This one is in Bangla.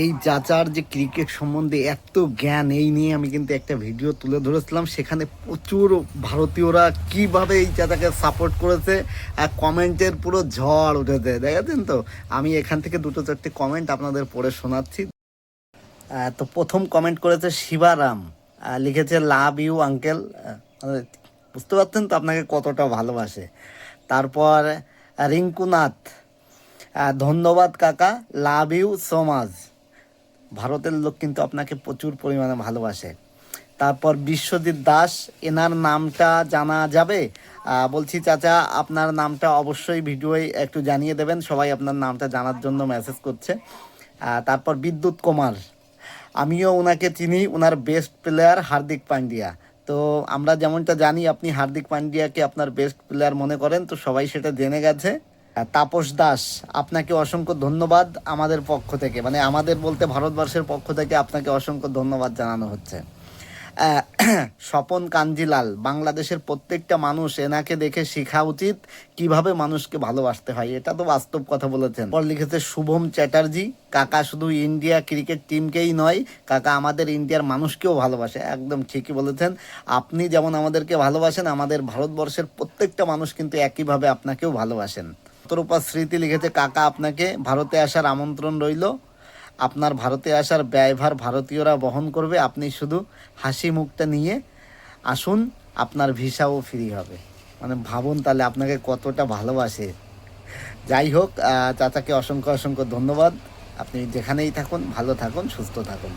এই চাচার যে ক্রিকেট সম্বন্ধে এত জ্ঞান, এই নিয়ে আমি কিন্তু একটা ভিডিও তুলে ধরেছিলাম। সেখানে প্রচুর ভারতীয়রা কিভাবে এই চাচাকে সাপোর্ট করেছে, কমেন্টের পুরো ঝড় উঠেছে, দেখেছেন তো। আমি এখান থেকে দুটো চারটে কমেন্ট আপনাদের পড়ে শোনাচ্ছি। তো প্রথম কমেন্ট করেছে শিবারাম, লিখেছে লাভ ইউ আঙ্কেল। বুঝতে পারছেন তো আপনাকে কতটা ভালোবাসে। তারপর রিঙ্কুনাথ, ধন্যবাদ কাকা, লাভ ইউ সো মাচ। ভারতের লোক কিন্তু আপনাকে প্রচুর পরিমাণে ভালোবাসে। তারপর বিশ্বজিৎ দাস, এনার নামটা জানা যাবে? বলছি চাচা, আপনার নামটা অবশ্যই ভিডিওয় একটু জানিয়ে দেবেন, সবাই আপনার নামটা জানার জন্য মেসেজ করছে। তারপর বিদ্যুৎ কুমার, আমিও ওনাকে চিনি, ওনার বেস্ট প্লেয়ার হার্দিক পান্ডিয়া। তো আমরা যেমনটা জানি আপনি হার্দিক পান্ডিয়াকে আপনার বেস্ট প্লেয়ার মনে করেন, তো সবাই সেটা জেনে গেছে। তাপস দাস, আপনাকে অসংখ্য ধন্যবাদ আমাদের পক্ষ থেকে, মানে আমাদের বলতে ভারতবর্ষের পক্ষ থেকে আপনাকে অসংখ্য ধন্যবাদ জানানো হচ্ছে। স্বপন কাঞ্জিলাল, বাংলাদেশের প্রত্যেকটা মানুষ এনাকে দেখে শেখা উচিত কিভাবে মানুষকে ভালোবাসতে হয়, এটা তো বাস্তব কথা বলেছেন। পর লিখেছে শুভম চ্যাটার্জি, কাকা শুধু ইন্ডিয়া ক্রিকেট টিমকেই নয়, কাকা আমাদের ইন্ডিয়ার মানুষকেও ভালোবাসে। একদম ঠিকই বলেছেন, আপনি যেমন আমাদেরকে ভালোবাসেন, আমাদের ভারতবর্ষের প্রত্যেকটা মানুষ কিন্তু একইভাবে আপনাকেও ভালোবাসেন। তরুপা স্মৃতি লিখেছে, কাকা আপনাকে ভারতে আসার আমন্ত্রণ রইল, আপনার ভারতে আসার ব্যয়ভার ভারতীয়রা বহন করবে, আপনি শুধু হাসি মুখটা নিয়ে আসুন, আপনার ভিসাও ফ্রি হবে। মানে ভাবুন তাহলে আপনাকে কতটা ভালোবাসে। যাই হোক, চাচাকে অসংখ্য অসংখ্য ধন্যবাদ। আপনি যেখানেই থাকুন ভালো থাকুন, সুস্থ থাকুন।